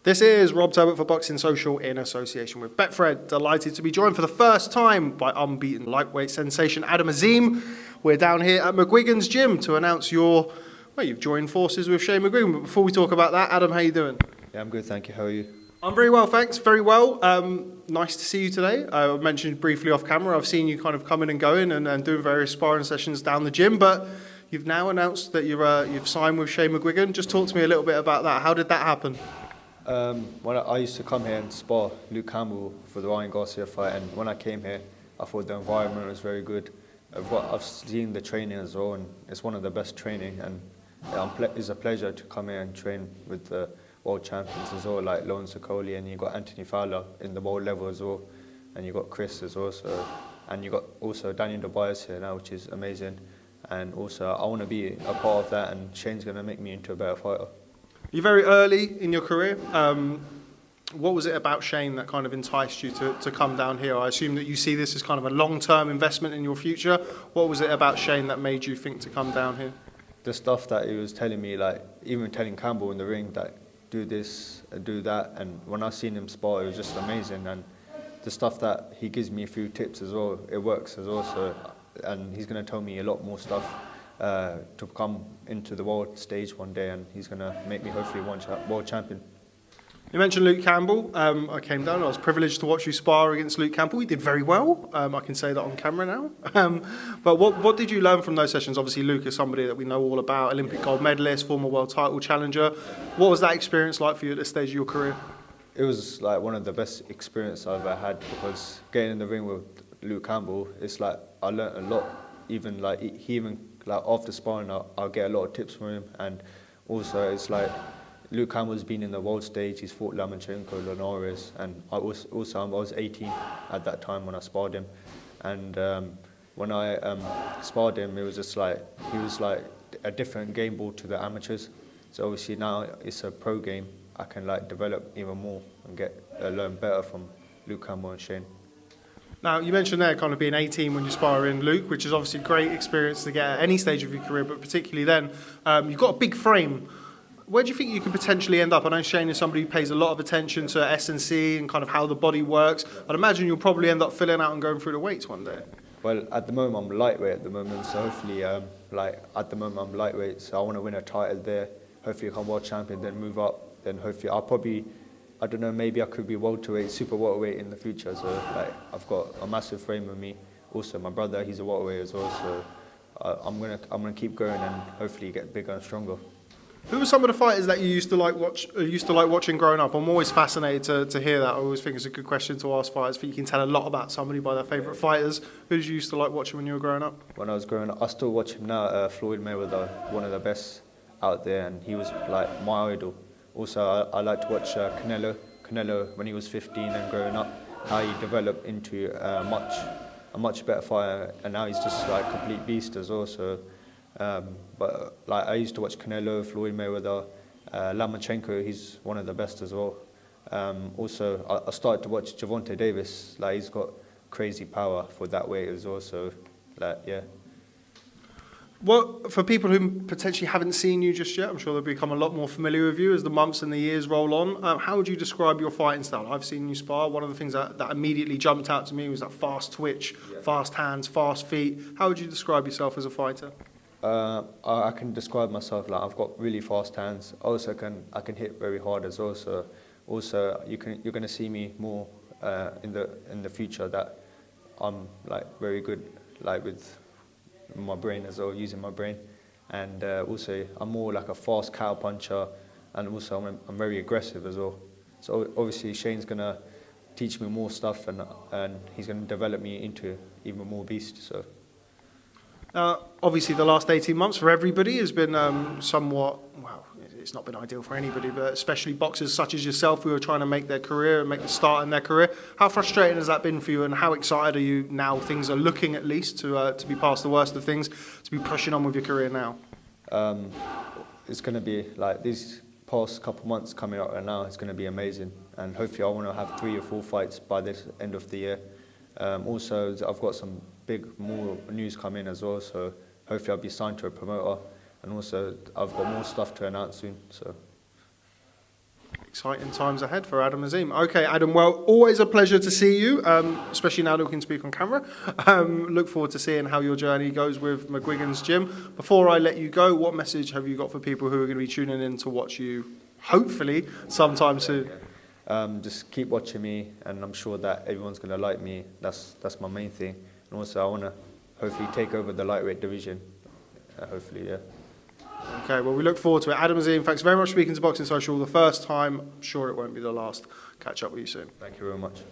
This is Rob Tebbutt for Boxing Social in association with Betfred. Delighted to be joined for the first time by unbeaten lightweight sensation Adam Azim. We're down here at McGuigan's gym to announce you've joined forces with Shane McGuigan. But before we talk about that, Adam, how you doing? Yeah, I'm good, thank you. How are you? I'm very well, thanks. Very well. Nice to see you today. I mentioned briefly off camera, I've seen you kind of coming and going and doing various sparring sessions down the gym, but you've now announced that you've signed with Shane McGuigan. Just talk to me a little bit about that. How did that happen? When I used to come here and spar Luke Campbell for the Ryan Garcia fight, and when I came here, I thought the environment was very good. I've seen the training as well, and it's one of the best training, and it's a pleasure to come here and train with the world champions as well, like Lawrence Okoli, and you've got Anthony Fowler in the world level as well, and you've got Chris as well, and you've got also Daniel Tobias here now, which is amazing, and also I want to be a part of that, and Shane's going to make me into a better fighter. You're very early in your career. What was it about Shane that kind of enticed you to come down here? I assume that you see this as kind of a long-term investment in your future. What was it about Shane that made you think to come down here? The stuff that he was telling me, like even telling Campbell in the ring that do this, do that, and when I seen him spar, it was just amazing. And the stuff that he gives me a few tips as well, it works as well. So, and he's going to tell me a lot more stuff to come into the world stage one day, and he's going to make me hopefully world champion. You mentioned Luke Campbell. I came down. I was privileged to watch you spar against Luke Campbell. He did very well. I can say that on camera now. But what did you learn from those sessions? Obviously, Luke is somebody that we know all about, Olympic gold medalist, former world title challenger. What was that experience like for you at this stage of your career? It was like one of the best experiences I've ever had, because getting in the ring with Luke Campbell, it's like I learned a lot. Even like after sparring, I'll get a lot of tips from him, and also it's like Luke Campbell's been in the world stage. He's fought Lomachenko, Linares, and I was 18 at that time when I sparred him, and when I sparred him, it was just like he was like a different game ball to the amateurs. So obviously now it's a pro game. I can like develop even more and learn better from Luke Campbell and Shane. Now, you mentioned there kind of being 18 when you spar in Luke, which is obviously a great experience to get at any stage of your career, but particularly then. You've got a big frame. Where do you think you could potentially end up? I know Shane is somebody who pays a lot of attention to S&C and kind of how the body works. I'd imagine you'll probably end up filling out and going through the weights one day. Well, at the moment I'm lightweight at the moment, so hopefully, at the moment I'm lightweight, so I want to win a title there. Hopefully become world champion, then move up. Then hopefully I don't know, maybe I could be welterweight, super welterweight in the future. So like I've got a massive frame with me. Also, my brother, he's a welterweight as well. So I'm gonna keep going and hopefully get bigger and stronger. Who were some of the fighters that you used to like watching growing up? I'm always fascinated to hear that. I always think it's a good question to ask fighters. I think you can tell a lot about somebody by their favourite fighters. Who did you used to like watching when you were growing up? When I was growing up, I still watch him now. Floyd Mayweather, one of the best out there, and he was like my idol. Also, I like to watch Canelo when he was 15 and growing up, how he developed into a much better fighter, and now he's just like a complete beast as well. So, but like I used to watch Canelo, Floyd Mayweather, Lomachenko. He's one of the best as well. Also, I started to watch Gervonta Davis. Like he's got crazy power for that weight as well. So, like yeah. Well, for people who potentially haven't seen you just yet, I'm sure they'll become a lot more familiar with you as the months and the years roll on. How would you describe your fighting style? I've seen you spar. One of the things that immediately jumped out to me was that fast twitch, fast hands, fast feet. How would you describe yourself as a fighter? I can describe myself like I've got really fast hands. Also, I can hit very hard as well. So also you're going to see me more in the future that I'm like very good like with my brain as well, using my brain, and also I'm more like a fast cow puncher, and also I'm very aggressive as well. So obviously Shane's gonna teach me more stuff, and he's gonna develop me into even more beast. So obviously the last 18 months for everybody has been somewhat, well, it's not been ideal for anybody, but especially boxers such as yourself who are trying to make their career and make the start in their career. How frustrating has that been for you, and how excited are you now things are looking at least to be past the worst of things, to be pushing on with your career now? It's going to be like these past couple months coming up right now, it's going to be amazing, and hopefully I want to have 3 or 4 fights by this end of the year. Also, I've got some more news coming as well, so hopefully I'll be signed to a promoter. And also, I've got more stuff to announce soon. So Exciting times ahead for Adam Azim. Okay, Adam, well, always a pleasure to see you, especially now that we can speak on camera. Look forward to seeing how your journey goes with McGuigan's gym. Before I let you go, what message have you got for people who are going to be tuning in to watch you, hopefully, sometime soon? Just keep watching me, and I'm sure that everyone's going to like me. That's my main thing. And also, I want to hopefully take over the lightweight division. Hopefully, yeah. Okay, well, we look forward to it. Adam Azim, thanks very much for speaking to Boxing Social the first time. I'm sure it won't be the last. Catch up with you soon. Thank you very much.